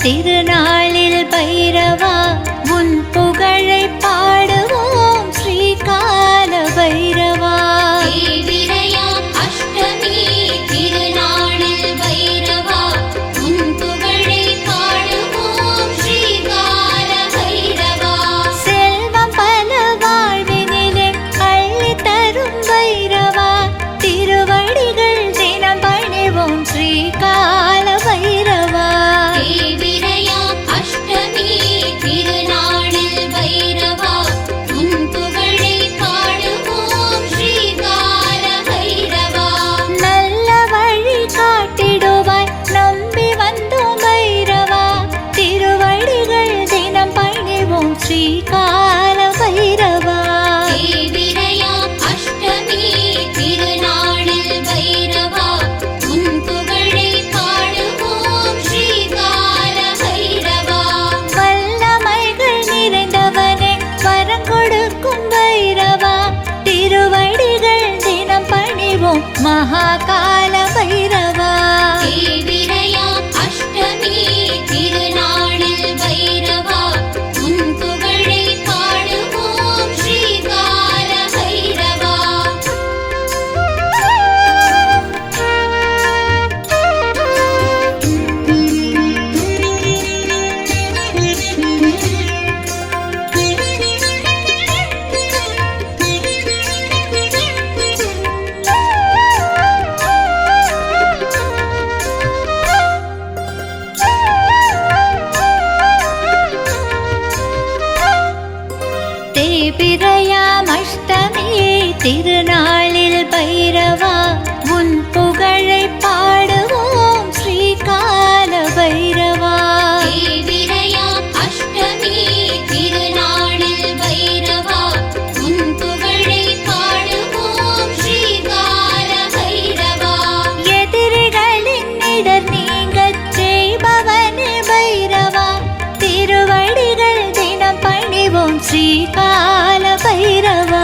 திருநாளில் பைரவா உன் புகழை பாடுவோம் ஸ்ரீகால பைரவா. தேய்பிறையாம் அஷ்டமி திருநாளில் பைரவா உன் புகழை பாடுவோம் ஸ்ரீகால பைரவா. செல்வம் பல வாழ்வினிலே அள்ளி தரும் பைரவா திருவடிகள் தினம் பணிவோம் ஸ்ரீகால பைரவா. தேய்பிறையாம் அஷ்டமி திருநாளில் பைரவா உன் புகழை பாடுவோம் ஸ்ரீகால பைரவா. நல்ல வழி காட்டிடுவாய் நம்பி வந்தோம் பைரவா திருவடிகள் தினம் பணிவோம் ஸ்ரீகால பைரவா. தேய்பிறையாம் அஷ்டமி திருநாளில் பைரவா உன் புகழை பாடுவோம் ஸ்ரீகால பைரவா. வல்லமைகள் நிறைந்தவனே வரம் கொடுக்கும் பைரவா திருவடிகள் தினம் பணிவோம் மகாகால பைரவா. தேய்பிறையாம் அஷ்டமி திருநாளில் பைரவா உன் புகழை பாடுவோம் ஸ்ரீகால பைரவா. தேய்பிறையாம் அஷ்டமி திருநாளில் பைரவா உன் புகழை பாடுவோம் ஸ்ரீகால பைரவா. தேய்பிறையாம் அஷ்டமி திருநாளில் பைரவா உன் புகழை பாடுவோம் ஸ்ரீகால பைரவா. எதிரிகளின் இடர் நீங்கச் செய்பவனே பைரவா திருவடிகள் தினம் பணிவோம் ஸ்ரீகால பைரவா.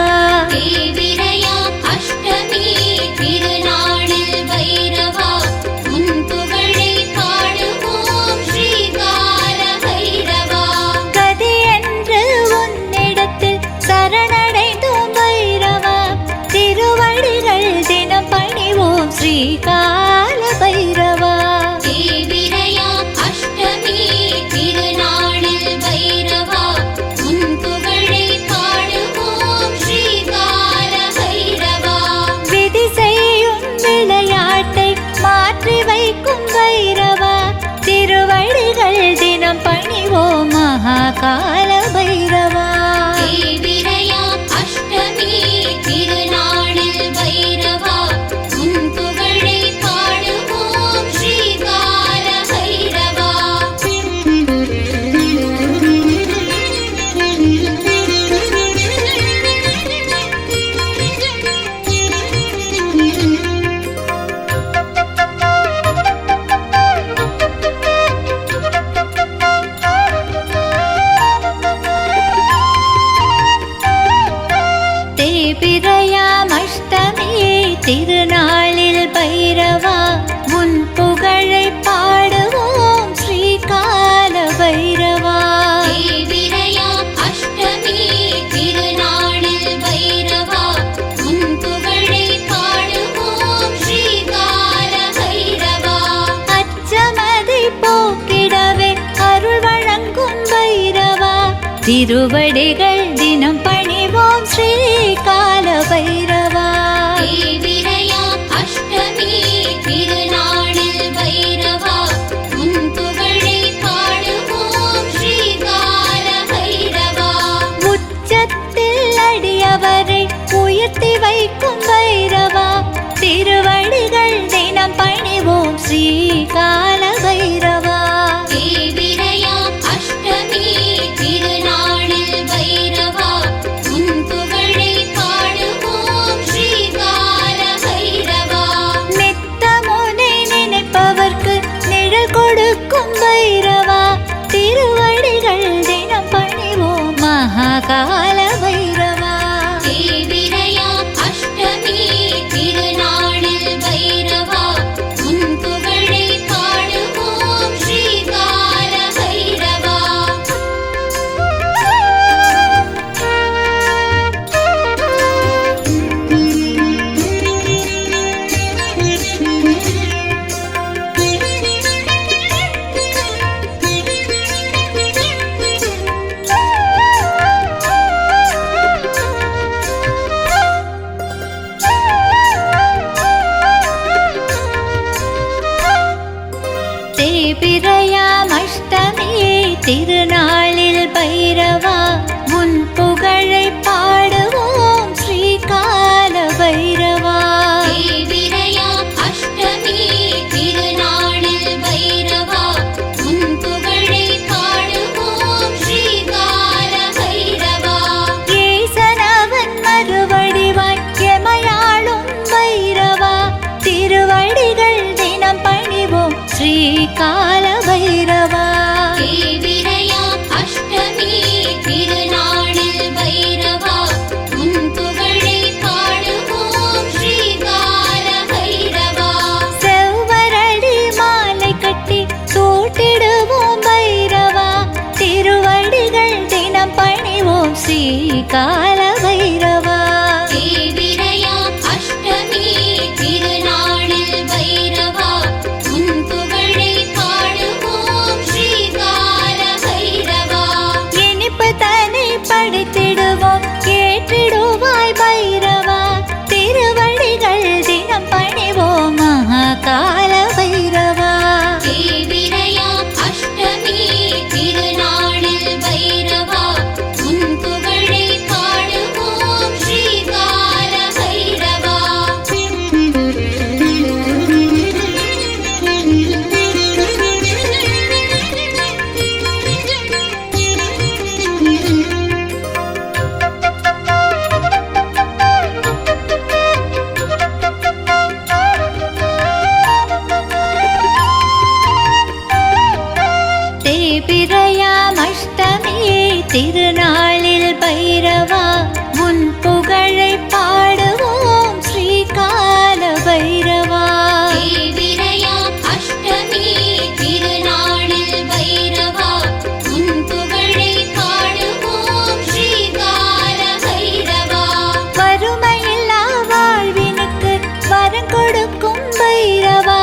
தேய்பிறையாம் அஷ்டமி திருநாளில் பைரவா உன் புகழை பாடுவோம் ஸ்ரீகால பைரவா. கதி என்று உன்னிடத்தில் சரணடைந்தோம் பைரவா திருவடிகள் தினம் பணிவோம் ஸ்ரீகால பைரவா. தேய்பிறையாம் அஷ்டமி திருநாளில் பைரவா உன் புகழை பாடுவோம் ஸ்ரீகால பைரவா. விதி செய்யும் விளையாட்டை மாற்றி வைக்கும் பைரவா திருவடிகள் தினம் பணிவோம் மகாகால பைரவா. தேய்பிறையாம் அஷ்டமி திருநாளில் பைரவா உன் புகழை பாடுவோம் ஸ்ரீகால பைரவா. தேய்பிறையாம் அஷ்டமி திருநாளில் பைரவா உன் புகழை பாடுவோம் ஸ்ரீகால பைரவா. தேய்பிறையாம் அஷ்டமி திருநாளில் பைரவா உன் புகழை பாடுவோம் ஸ்ரீகால பைரவா. அச்சமதை போக்கிடவே அருள் வழங்கும் பைரவா திருவடிகள் தினம் பணிவோம் ஸ்ரீகால பைரவா. தேய்பிறையாம் அஷ்டமி திருநாளில் பைரவா உன் புகழை பாடுவோம் ஸ்ரீகால பைரவா. உச்சத்தில் அடியவரை உயர்த்தி வைக்கும் பைரவா திருவடிகள் தினம் பணிவோம் ஸ்ரீகால பைரவா. தேய்பிறையாம் அஷ்டமி திருநாளில் பைரவா தேய்பிறையாம் அஷ்டமி திருநாளில் பைரவா உன் புகழை பாடுவோம் ஸ்ரீகால பைரவா. தேய்பிறையாம் அஷ்டமி திருநாளில் பைரவா உன் புகழை பாடுவோம் ஸ்ரீகால பைரவா. ஈசனவன் மறுவடிவாய் எமையாளும் பைரவா திருவடிகள் தினம் பணிவோம் ஸ்ரீகால பைரவா. தேய்பிறையாம் அஷ்டமி திருநாளில் பைரவா உன் புகழை பாடுவோம் ஸ்ரீகால பைரவா. செவ்வரடி மாலை கட்டி சூட்டிடுவோம் பைரவா திருவடிகள் தினம் பணிவோம் ஸ்ரீகால பைரவா. தேய்பிறையாம் அஷ்டமி திருநாளில் பைரவா உன் புகழை பாடுவோம் ஸ்ரீகால பைரவா. இனிப்பு தனி படைத்திடுவோம் ஏற்றிடுவாய் பைரவா திருவடிகள் தினம் பணிவோம் மகாகால பைரவா. தேய்பிறையாம் அஷ்டமி திருநாளில் பைரவா உன் புகழை பாடுவோம் ஸ்ரீகால பைரவா. தேய்பிறையாம் அஷ்டமி திருநாளில் பைரவா உன் புகழை பாடுவோம் ஸ்ரீகால பைரவா. தேய்பிறையாம் அஷ்டமி திருநாளில் பைரவா உன் புகழை பாடுவோம் ஸ்ரீகால பைரவா. வறுமையில்லா வாழ்வினுக்கு வரம் கொடுக்கும் பைரவா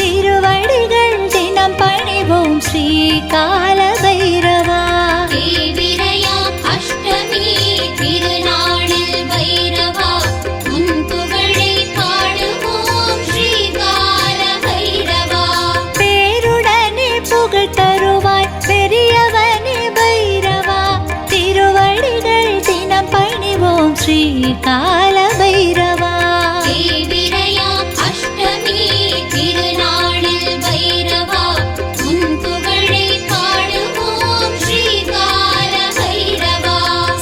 திருவடிகள் தினம் பணிவோம் ஸ்ரீகால பைரவா. தேய்பிறையாம் அஷ்டமி திருநாளில் பைரவா உன் புகழை பாடுவோம் ஸ்ரீகால பைரவா. பேருடனே புகழ் தருவாய் பெரியவனே பைரவா திருவடிகள் தினம் பணிவோம் ஸ்ரீகால பைரவா. தேய்பிறையாம் அஷ்டமி திருநாளில் பைரவா உன் புகழை பாடுவோம் ஸ்ரீகால பைரவா.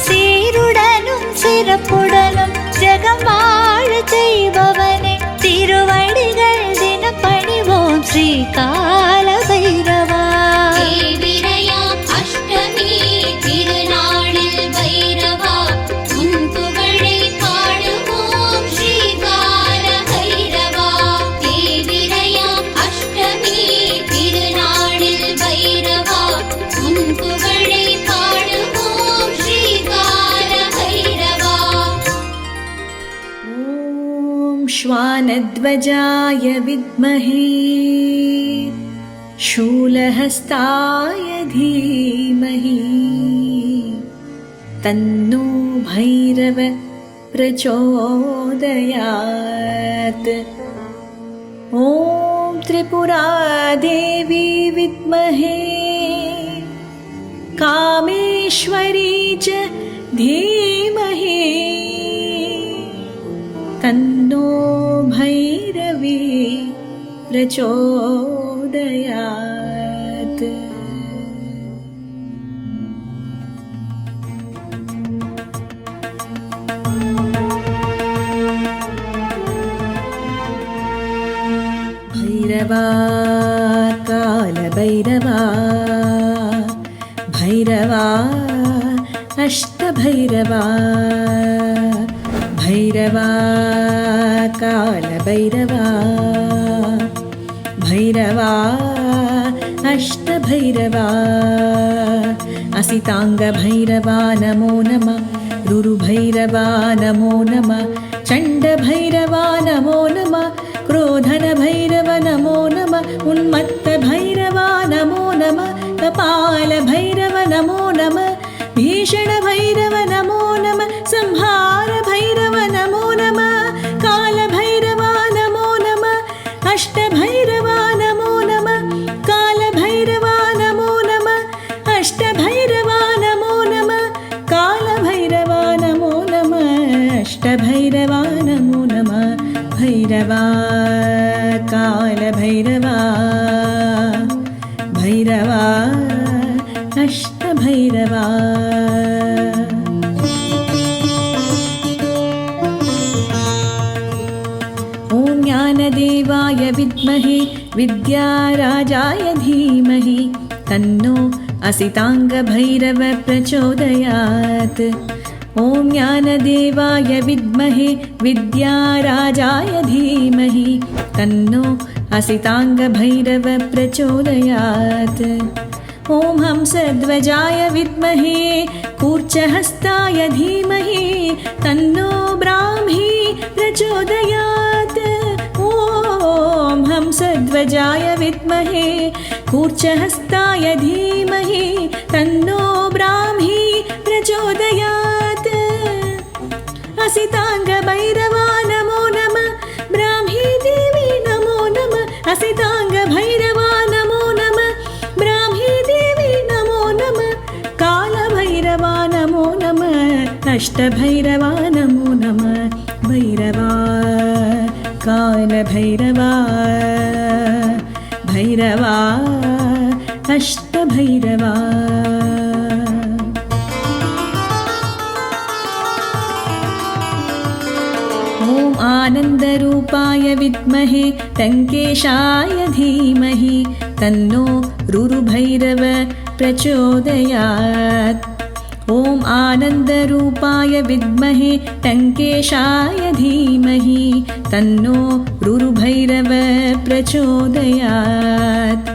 சீருடனும் சிறப்புடனும் ஜெகம் வாழ செய்பவனே திருவடிகள் தினம் பணிவோம் ஸ்ரீகால பைரவா. தேய்பிறையாம் அஷ்டமி திருநாளில் பைரவா உன் புகழை பாடுவோம் ஸ்ரீகால பைரவா. தேய்பிறையாம் அஷ்டமி திருநாளில் பைரவா உன் புகழை பாடுவோம் ஸ்ரீகால பைரவா. ॐ श्वानध्वजाय विद्महे शूलहस्ताय धीमहि तन्नो भैरव प्रचोदयात्. ॐ त्रिपुरादेवी विद्महे कामेश्वरी च धीमहि तन्नो भैरवी प्रचोदयात्. भैरवा कालभैरवा भैरवा अष्टभैरवा भैरवा कालभैरवा भैरवा अष्टभैरवा असिताङ्गभैरवा नमो नमः रुरुभैरवा नमो नमः चण्डभैरवा नमो नमः क्रोधनभैरव नमो नमः उन्मत्तभैरवा नमो नमः कपालभैरव नमो नमः भीषणभैरव नमो नमः संहारभैरव नमो नमः कालभैरवा नमो नमः अष्टभैरवा नमो नमः कालभैरवा कालभैरवा भैरवा अष्टभैरवा ॐ ज्ञानदेवाय विद्महे विद्याराजाय धीमहि तन्नो असिताङ्गभैरव प्रचोदयात् ॐ ज्ञानदेवाय विद्महे विद्याराजाय धीमहि तन्नो असिताङ्गभैरव प्रचोदयात् ॐ हंसध्वजाय विद्महे कूर्चहस्ताय धीमहि तन्नो ब्राह्मी प्रचोदयात् ॐ हंसध्वजाय विद्महे कूर्चहस्ताय धीमहि तन्नो ब्राह्मी प्रचोदयात् असिताङ्गभैरवा नमो नमः ब्राह्मी देवी नमो नमः असिताङ्गभैरवा नमो नमः ब्राह्मी देवी नमो नमः कालभैरवा नमो नमः अष्टभैरवा नमो नमः भैरवा कालभैरवा भैरवा अष्टभैरवा ॐ आनन्दरूपाय विद्महे टङ्केशाय धीमहि तन्नो रुरुभैरव प्रचोदयात् ॐ आनन्दरूपाय विद्महे टङ्केशाय धीमहि तन्नो रुरुभैरव प्रचोदयात्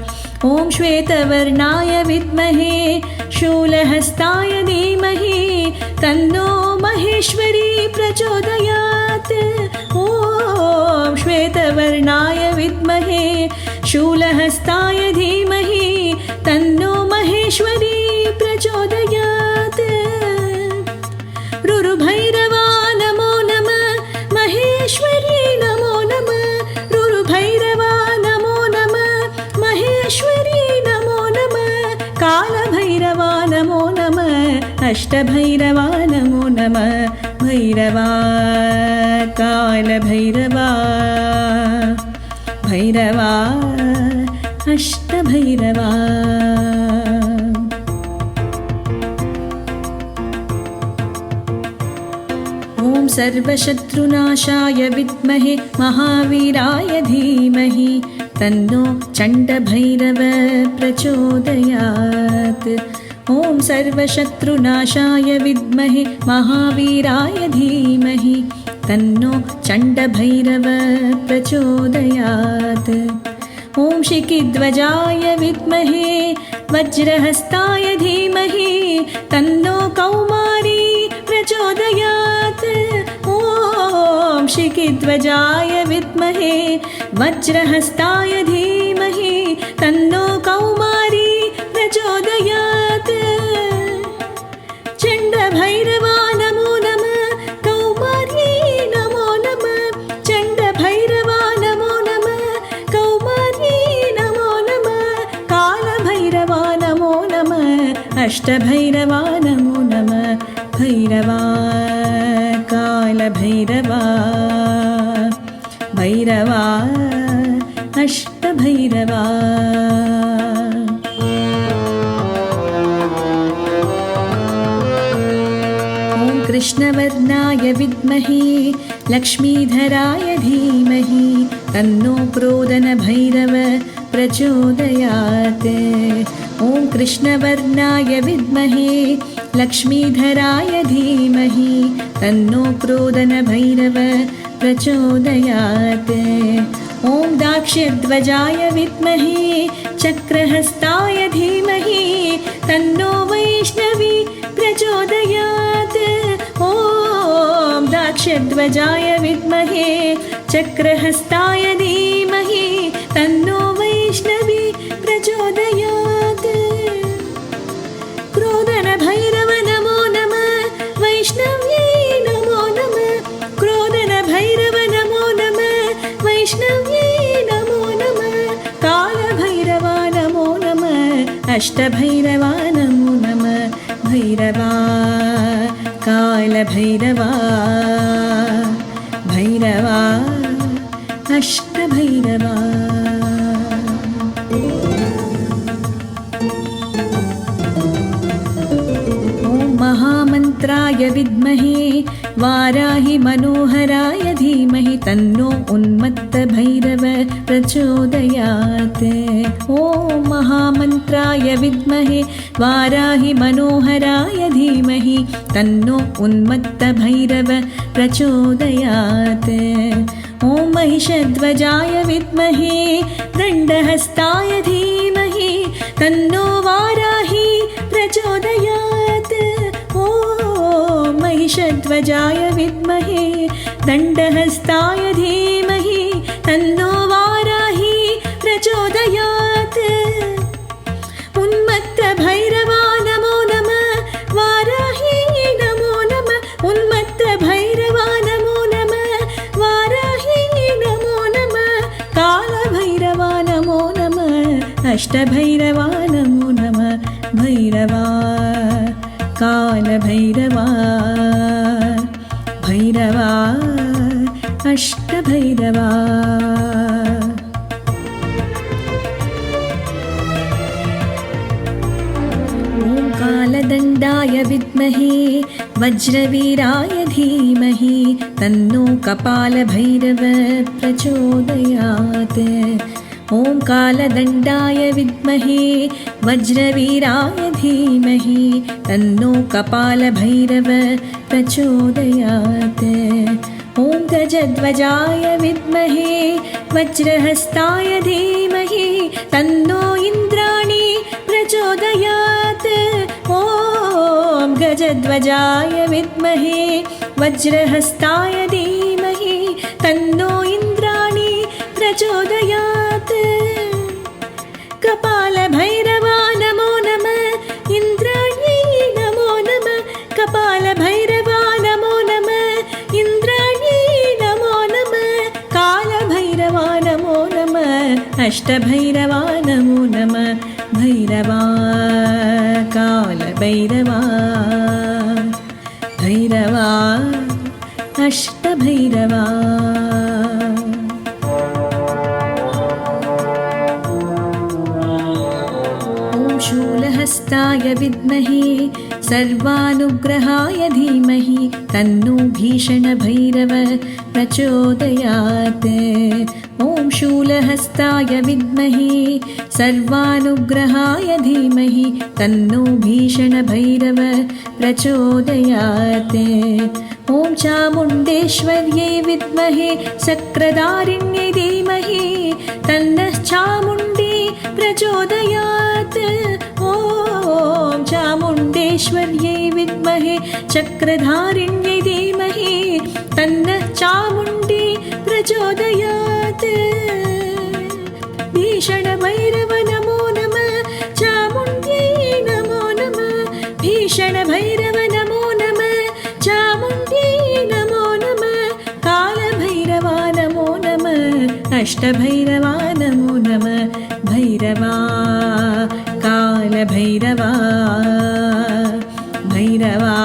ॐ श्वेतवर्णाय विद्महे शूलहस्ताय धीमहि तन्नो महेश्वरी प्रचोदयात् ॐ श्वेतवर्णाय विद्महे शूलहस्ताय धीमहि तन्नो महेश्वरी प्रचोदयात् रुरुभैरवा नमो नमः महेश्वरी नमो नमः रुरुभैरवा नमो नमः महेश्वरी नमो नमः कालभैरवा नमो नमः अष्टभैरवा नमो नमः भैरवा कालभैरवा भैरवा अष्टभैरवा ॐ सर्वशत्रुनाशाय विद्महे महावीराय धीमहि तन्नो चण्डभैरव प्रचोदयात् ॐ सर्वशत्रुनाशाय विद्महे महावीराय धीमहि तन्नो चण्डभैरव प्रचोदयात् ॐ शिखिध्वजाय विद्महे वज्रहस्ताय धीमहि तन्नो कौमारी प्रचोदयात् ॐ शिखिध्वजाय विद्महे वज्रहस्ताय धीमहि तन्नो कौमारी प्रचोदयात् चण्डभैरवा नमो नमः कौमारी नमो नमः चण्डभैरवा नमो नमः कौमारी नमो नमः कालभैरवा नमो नमः अष्टभैरवा नमो नमः भैरवा कालभैरवा भैरवा अष्टभैरवा ॐ कृष्णवर्णाय विद्महे लक्ष्मीधराय धीमहि तन्नो क्रोधनभैरव प्रचोदयात् ॐ कृष्णवर्णाय विद्महे लक्ष्मीधराय धीमहि तन्नो क्रोधनभैरव प्रचोदयात् ॐ दाक्षध्वजाय विद्महे चक्रहस्ताय धीमहि तन्नो वैष्णवी प्रचोदयात् ॐ दाक्षध्वजाय विद्महे चक्रहस्ताय धीमहि तन्नो वैष्णवी प्रचोदयात् क्रोधनभैरव नमो नमः वैष्णव्यै नमो नमः क्रोधनभैरव नमो नमः वैष्णव्यै नमो नमः कालभैरवा नमो नमः अष्टभैरवा नमो नमः भैरवा कालभैरवा भैरवा अष्टभैरवा। महामन्त्राय विद्महे वाराहि मनोहराय धीमहि तन्नो उन्मत्तभैरव प्रचोदयात्। ॐ महामन्त्राय विद्महे वाराहि मनोहराय धीमहि तन्नो उन्मत्तभैरव प्रचोदयात्। ॐ महिषध्वजाय विद्महे दण्डहस्ताय धीमहि तन्नो वाराहि प्रचोदयात्। ॐ महिषध्वजाय विद्महे दण्डहस्ताय धीमहि तन्नो वाराहि प्रचोदयात्। उन्मत्तभैरवा नमो नमः वाराहि नमो नमः। उन्मत्तभैरवा नमो नमः वाराहि नमो नमः। कालभैरवा नमो नमः अष्टभैरवा नमो नमः। भैरवा कालभैरवा भैरवा अष्टभैरवा। ॐ कालदण्डाय विद्महे वज्रवीराय धीमहि तन्नो कपालभैरव प्रचोदयात्। ॐ कालदण्डाय विद्महे वज्रवीराय धीमहि तन्नो कपालभैरव प्रचोदयात्। ॐ गजध्वजाय विद्महे वज्रहस्ताय धीमहि तन्नो इन्द्राणी प्रचोदयात्। ॐ गजध्वजाय विद्महे वज्रहस्ताय धीमहि तन्नो इन्द्राणी प्रचोदयात्। कपालभैरवा नमो नमः इन्द्राण्यै नमो नमः। कपालभैरवा नमो नमः इन्द्राण्यै नमो नमः। कालभैरवा नमो नमः अष्टभैरवा नमो नमः। भैरवा कालभैरवा भैरवा अष्टभैरवा। शूलहस्ताय विद्महे सर्वानुग्रहाय धीमहि तन्नो भीषणभैरव प्रचोदयात्। ॐ शूलहस्ताय विद्महे सर्वानुग्रहाय धीमहि तन्नो भीषणभैरव प्रचोदयात्। ॐ चामुण्डेश्वर्यै विद्महे चक्रधारिण्यै धीमहि तन्नः चामुण्डी प्रचोदयात्। ॐ चामुण्डेश्वर्यै विद्महे चक्रधारिण्यै धीमहि तन्नः चामुण्डी प्रचोदयात्। भीषणभैरव नमो नमः चामुण्ड्यै नमो नमः। भीषणभैरव नमो नमः चामुण्ड्यै नमो नमः। कालभैरवा नमो नमः अष्टभैरवा नमो नमः। भैरवा कालभैरवा भैरवा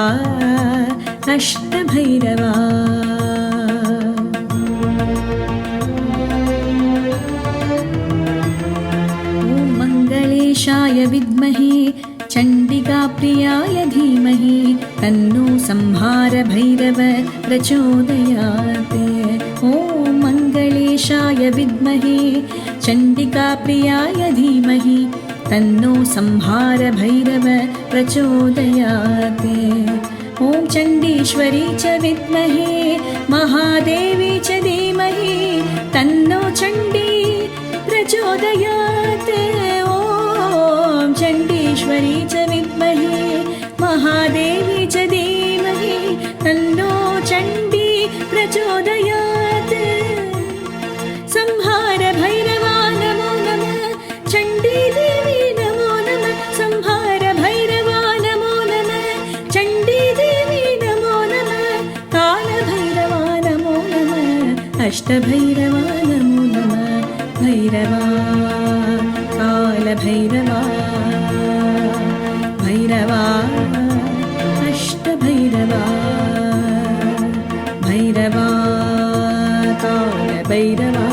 अष्टभैरवा। ॐ मङ्गलेशाय विद्महे चण्डिकाप्रियाय धीमहि तन्नो संहारभैरव प्रचोदयात्। ॐ मङ्गलेशाय विद्महे चण्डिकाप्रियाय धीमहि तन्नो संहारभैरव प्रचोदयात्। ॐ चण्डीश्वरी च विद्महे महादेवी च धीमहि तन्नो चण्डी प्रचोदयात्। ॐ चण्डीश्वरी च विद्महे महादेवी च धीमहि तन्नो चण्डी प्रचोदयात्। संहारभैरवा नमो नमः चण्डी देवी नमो नमः। संहारभैरवा नमो नमः चण्डी देवी नमो नमः। कालभैरवा नमो नमः अष्टभैरवा नमो नमः। भैरवा कालभैरवा भैरवा अष्टभैरवा भैरवा कालभैरवा भैरवा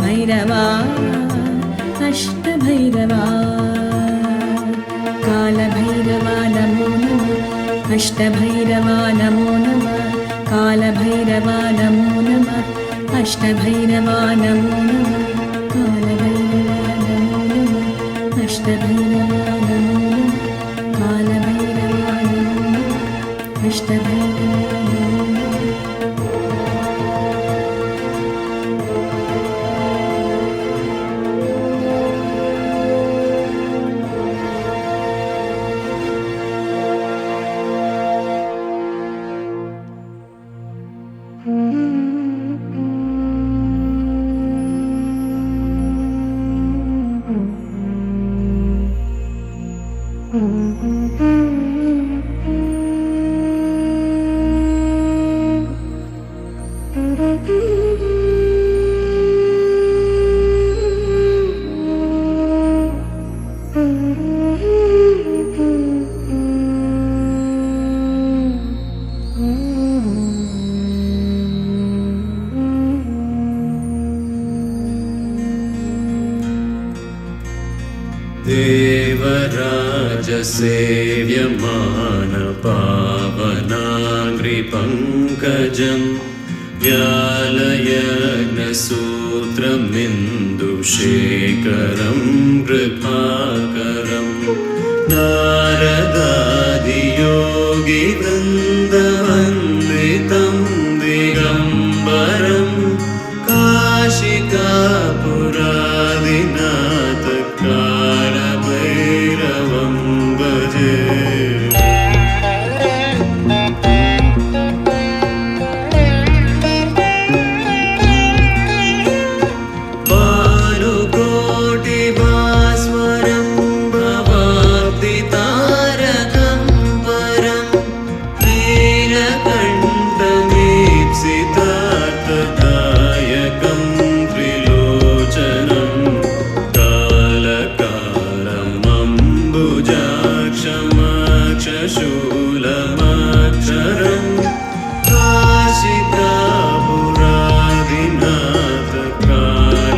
भैरवा अष्टभैरवा कालभैरवा नमो नमः अष्टभैरवा नमो नमः कालभैरवा नमो नमः अष्टभैरवा नमो नमः कालभैरवा नमो नमः अष्टभैरवा नमो नमः कालभैरवा नमो नमः अष्टभैरवा नमो नमः देवराजसेव्यमानपावनाङ्घ्रिपङ्कजं व्यालयज्ञसूत्रमिन्दुशेखरं कृपाकरं नारदादियोगिवृन्दवन्दितं दिगम्बरं काशिकापुरादिनाथ कालभैरवं भजे भानुकोटिभास्वरं भवाब्धितारकं परं नीलकण्ठमीप्सितार्थदायकं त्रिलोचनं कालकालमम्बुजाक्षमक्षशूलमक्षरं काशिकापुरादिनाथ कालभैरवं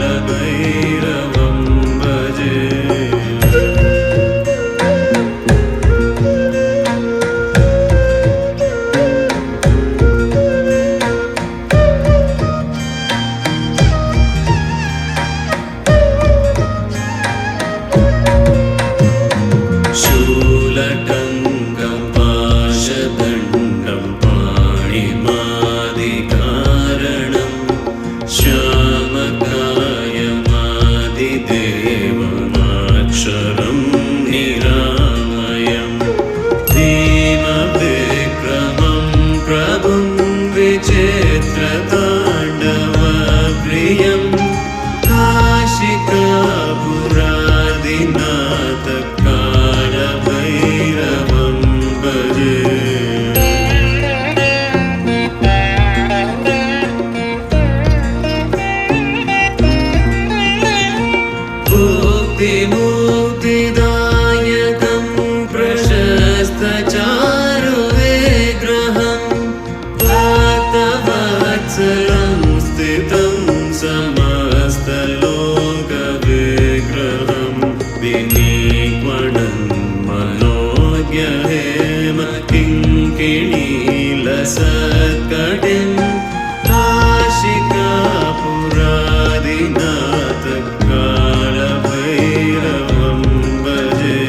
भजे शूलटङ्गं पाशदण्डं पाणिमादिकारणं श्यामकायमादिदेवमाक्षरं निरामयं भीमविक्रमं प्रभुं विचित्रताण्डवप्रियं काशिकापुरादिनाथ कालभैरवं भजे मुक्तिदायकं प्रशस्तचारुविग्रहं भक्तवत्सलं स्थितं समस्तलोकविग्रहं विनीक्वणं मनोज्ञहेम किङ्किणीलसत्कटिं काशिकापुरादिनाथ कालभैरवं भजे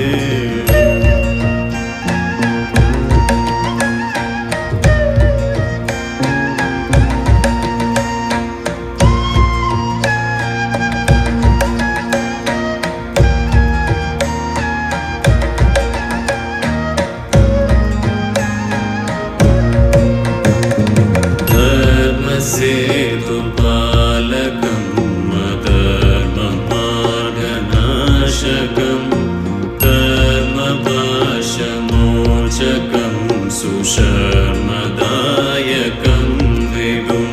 धर्मसेतुपालकं मधर्ममार्गनाशकं कर्मपाशमोचकं सुशर्मदायकं विभुं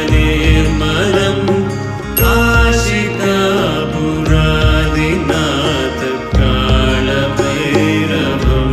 स्वर्णवर्णकेशपाशशोभिताङ्गनिर्मलं काशिकापुरादिनाथ कालभैरवं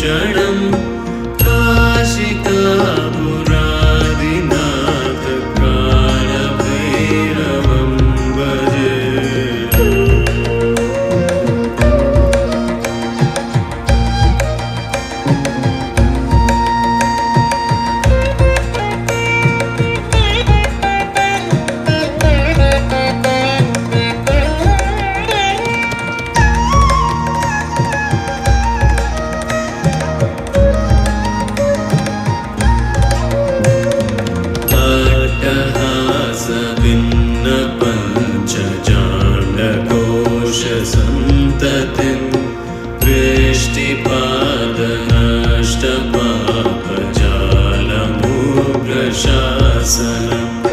भूषणं काशिकापुरादिनाथ कालभैरवं भजे पञ्चजाण्डकोशसन्ततिं वृष्टिपादनष्टपापजालमुग्रशासनम्